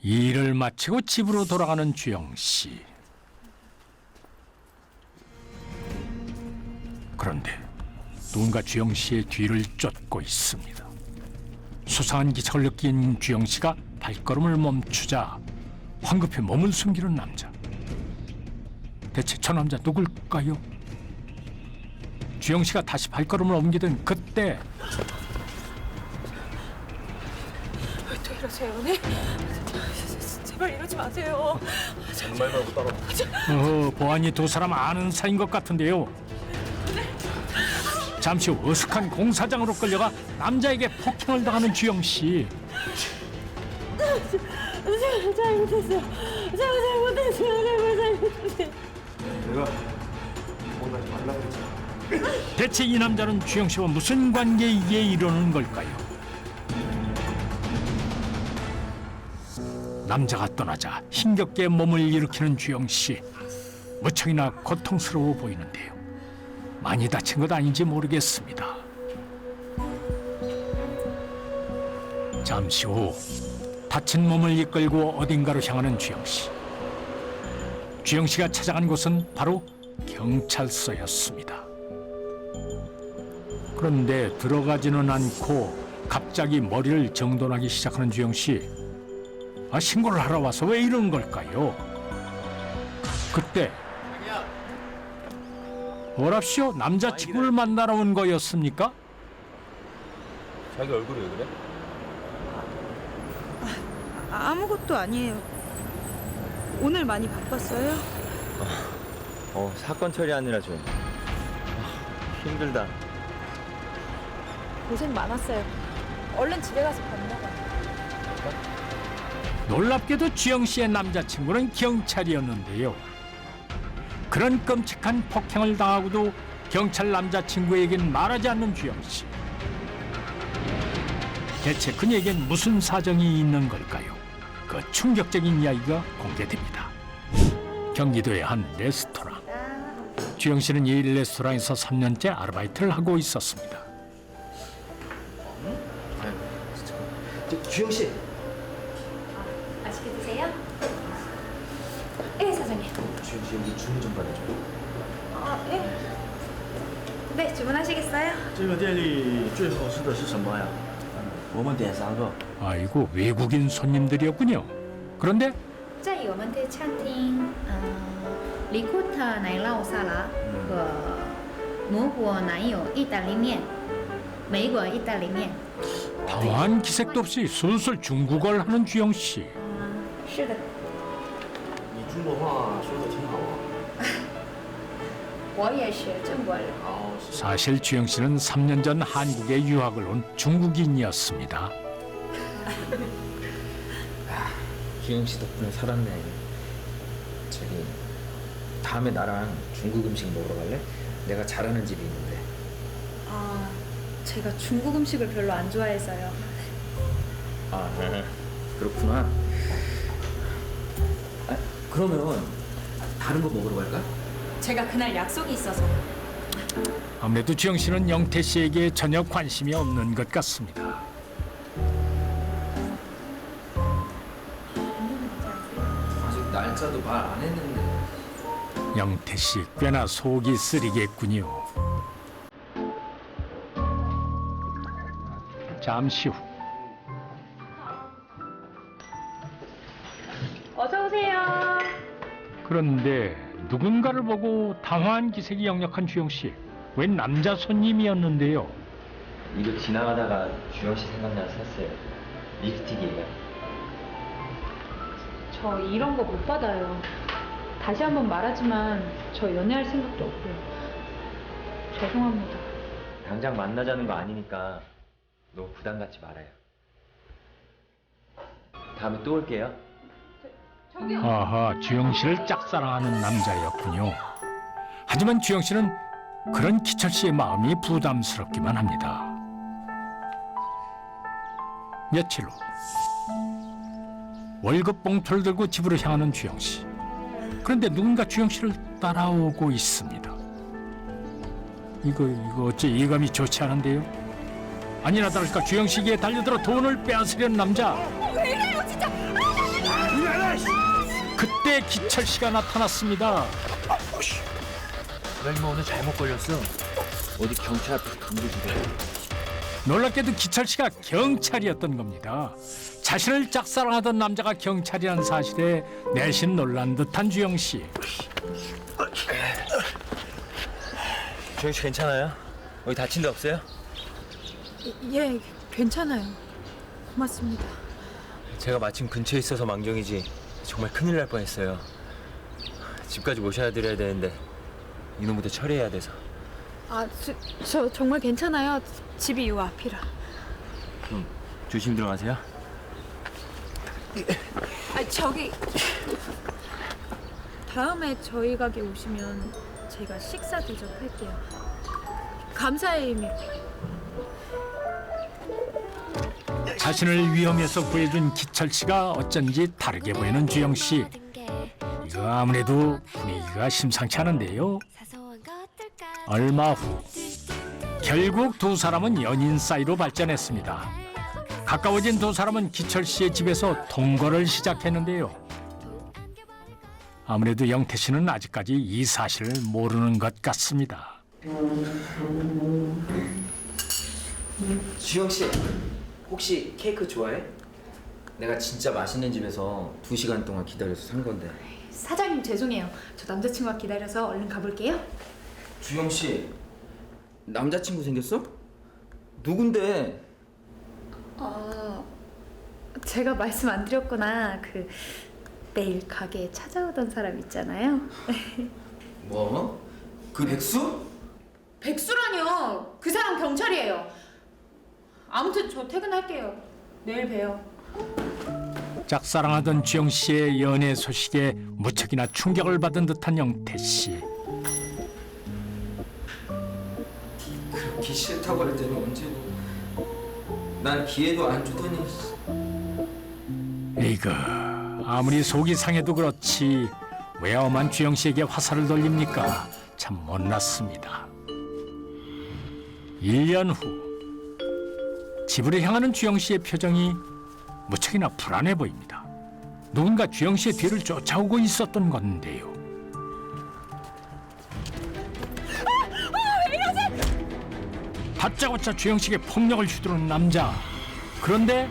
일을 마치고 집으로 돌아가는 주영 씨. 그런데 누군가 주영 씨의 뒤를 쫓고 있습니다. 수상한 기색을 느낀 주영 씨가 발걸음을 멈추자 황급히 몸을 숨기는 남자. 대체 저 남자 누굴까요? 주영 씨가 다시 발걸음을 옮기던 그때 왜 또 이러세요, 언니? 제발 이러지 마세요. 정말 말고 따라. 보안이 두 사람 아는 사이인 것 같은데요. 잠시 후 어색한 공사장으로 끌려가 남자에게 폭행을 당하는 주영 씨. 제가 잘못했어요. 제가 잘못했어요. 내가 뭔가 말라고 했잖아. 대체 이 남자는 주영 씨와 무슨 관계에 이러는 걸까요? 남자가 떠나자 힘겹게 몸을 일으키는 주영 씨. 무척이나 고통스러워 보이는데요. 많이 다친 것 아닌지 모르겠습니다. 잠시 후 다친 몸을 이끌고 어딘가로 향하는 주영 씨. 주영 씨가 찾아간 곳은 바로 경찰서였습니다. 그런데 들어가지는 않고 갑자기 머리를 정돈하기 시작하는 주영 씨. 신고를 하러 와서 왜 이런 걸까요? 그때 뭐랍시오? 남자친구를 만나러 온 거였습니까? 자기 얼굴이 왜 그래? 아무것도 아니에요. 오늘 많이 바빴어요? 사건 처리하느라 좀 힘들다. 고생 많았어요. 얼른 집에 가서 밥 먹어요. 놀랍게도 주영 씨의 남자친구는 경찰이었는데요. 그런 끔찍한 폭행을 당하고도 경찰 남자친구에겐 말하지 않는 주영 씨. 대체 그녀에겐 무슨 사정이 있는 걸까요? 그 충격적인 이야기가 공개됩니다. 경기도의 한 레스토랑. 주영 씨는 이 레스토랑에서 3년째 아르바이트를 하고 있었습니다. 주영 씨. 맛있게 드세요. 예, 사장님. 주영 씨 여기 주문 좀 받아줘. 예. 네, 주문하시겠어요? 这个店里最好吃的是什么呀？我们点3个。 아이고, 외국인 손님들이었군요. 그런데 这里我们的餐厅，里库特奶酪沙拉和蘑菇奶油意大利面，美国意大利面。 당황한 기색도 없이 술술 중국어를 하는 주영 씨. 是的，你中国话说的挺好啊。我也是中国人。 사실 주영 씨는 3년 전 한국에 유학을 온 중국인이었습니다. 주영 씨 덕분에 살았네. 저기 다음에 나랑 중국 음식 먹으러 갈래? 내가 잘하는 집이 있는데. 제가 중국 음식을 별로 안 좋아해서요. 그렇구나. 그러면 다른 거 먹으러 갈까? 제가 그날 약속이 있어서. 아무래도 주영 씨는 영태 씨에게 전혀 관심이 없는 것 같습니다. 아직 날짜도 말 안 했는데. 영태 씨 꽤나 속이 쓰리겠군요. 잠시 후 어서 오세요. 그런데 누군가를 보고 당황한 기색이 역력한 주영 씨. 웬 남자 손님이었는데요. 이거 지나가다가 주영 씨 생각나서 샀어요. 립스틱이에요. 저 이런 거 못 받아요. 다시 한번 말하지만 저 연애할 생각도 없고요. 죄송합니다. 당장 만나자는 거 아니니까 너무 부담 갖지 말아요. 다음에 또 올게요. 아하, 주영 씨를 짝사랑하는 남자였군요. 하지만 주영 씨는 그런 기철 씨의 마음이 부담스럽기만 합니다. 며칠 후 월급 봉투를 들고 집으로 향하는 주영 씨. 그런데 누군가 주영 씨를 따라오고 있습니다. 이거 어째 예감이 좋지 않은데요? 아니나 다를까 주영 씨에게 달려들어 돈을 빼앗으려는 남자. 왜 이래요, 진짜! 그때 기철 씨가 나타났습니다. 나 이모 오늘 잘못 걸렸어. 어디 경찰 앞에서 강도질해. 놀랍게도 기철 씨가 경찰이었던 겁니다. 자신을 짝사랑하던 남자가 경찰이라는 사실에 내심 놀란 듯한 주영 씨. 주영 씨 괜찮아요? 어디 다친 데 없어요? 예, 괜찮아요. 고맙습니다. 제가 마침 근처에 있어서 망정이지 정말 큰일 날 뻔했어요. 집까지 모셔다 드려야 되는데 이놈부터 처리해야 돼서. 아, 저 정말 괜찮아요. 집이 요 앞이라. 그럼 조심히 들어가세요. 아, 저기 다음에 저희 가게 오시면 제가 식사 대접할게요. 감사의 의미로. 자신을 위험에서 구해준 기철 씨가 어쩐지 다르게 보이는 주영 씨. 이거 아무래도 분위기가 심상치 않은데요. 얼마 후 결국 두 사람은 연인 사이로 발전했습니다. 가까워진 두 사람은 기철 씨의 집에서 동거를 시작했는데요. 아무래도 영태 씨는 아직까지 이 사실을 모르는 것 같습니다. 주영 씨, 혹시 케이크 좋아해? 내가 진짜 맛있는 집에서 2시간 동안 기다려서 산 건데. 사장님 죄송해요. 저 남자친구가 기다려서 얼른 가볼게요. 주영 씨, 남자친구 생겼어? 누군데? 제가 말씀 안 드렸구나. 매일 가게에 찾아오던 사람 있잖아요. 뭐? 그 백수? 백수라뇨. 그 사람 경찰이에요. 아무튼 저 퇴근할게요. 내일 봬요. 짝사랑하던 주영 씨의 연애 소식에 무척이나 충격을 받은 듯한 영태 씨. 그렇게 싫다고 할 때는 언제고. 난 기회도 안 주더니. 이거 아무리 속이 상해도 그렇지 왜 엄한 주영 씨에게 화살을 돌립니까? 참 못났습니다. 1년 후 집으로 향하는 주영 씨의 표정이 무척이나 불안해 보입니다. 누군가 주영 씨의 뒤를 쫓아오고 있었던 건데요. 다짜고짜 주영 씨에게 폭력을 휘두르는 남자. 그런데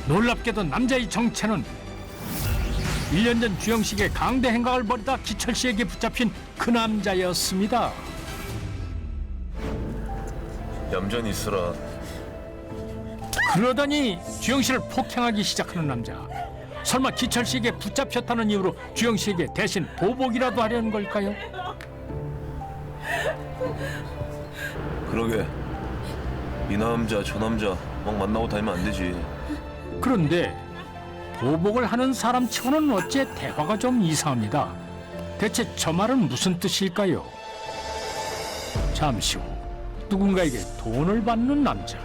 놀랍게도 남자의 정체는 1년 전 주영 씨에게 강대 행각을 벌이다 기철 씨에게 붙잡힌 그 남자였습니다. 얌전히 있어라. 그러더니 주영 씨를 폭행하기 시작하는 남자. 설마 기철 씨에게 붙잡혔다는 이유로 주영 씨에게 대신 보복이라도 하려는 걸까요? 그러게 이 남자 저 남자 막 만나고 다니면 안 되지. 그런데 보복을 하는 사람치고는 어째 대화가 좀 이상합니다. 대체 저 말은 무슨 뜻일까요? 잠시 후 누군가에게 돈을 받는 남자.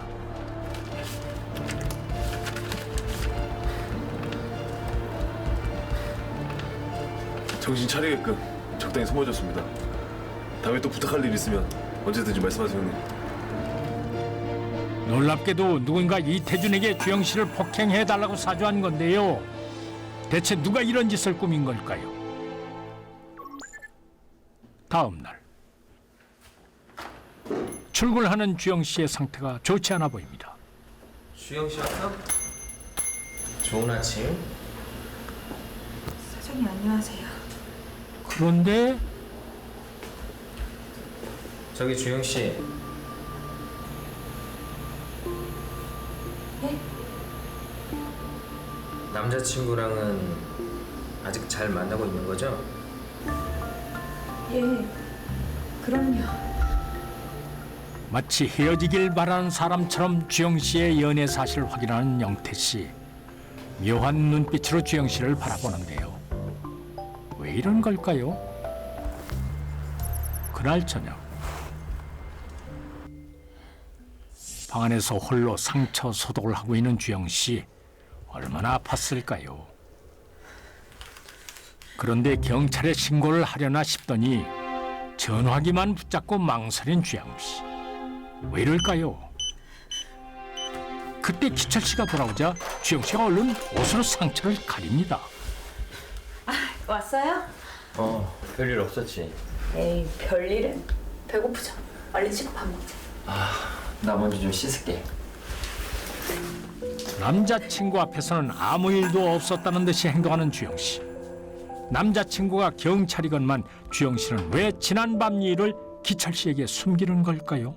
정신 차리게끔 적당히 소모해줬습니다. 다음에 또 부탁할 일 있으면 언제든지 말씀하세요, 형님. 놀랍게도 누군가 이태준에게 주영 씨를 폭행해달라고 사주한 건데요. 대체 누가 이런 짓을 꾸민 걸까요? 다음 날 출근하는 주영 씨의 상태가 좋지 않아 보입니다. 주영 씨 왔어? 좋은 아침. 사장님 안녕하세요. 그런데 저기 주영 씨. 네? 남자친구랑은 아직 잘 만나고 있는 거죠? 예, 그럼요. 마치 헤어지길 바라는 사람처럼 주영 씨의 연애 사실을 확인하는 영태 씨. 묘한 눈빛으로 주영 씨를 바라보는데요. 왜 이런 걸까요? 그날 저녁 방 안에서 홀로 상처 소독을 하고 있는 주영 씨. 얼마나 아팠을까요? 그런데 경찰에 신고를 하려나 싶더니 전화기만 붙잡고 망설인 주영 씨. 왜 이럴까요? 그때 기철 씨가 돌아오자 주영 씨가 얼른 옷으로 상처를 가립니다. 왔어요? 별일 없었지. 에이, 별일은. 배고프죠? 얼른 씻고 밥 먹자. 나 먼저 좀 씻을게. 남자친구 앞에서는 아무 일도 없었다는 듯이 행동하는 주영 씨. 남자친구가 경찰이건만 주영 씨는 왜 지난밤 일을 기철 씨에게 숨기는 걸까요?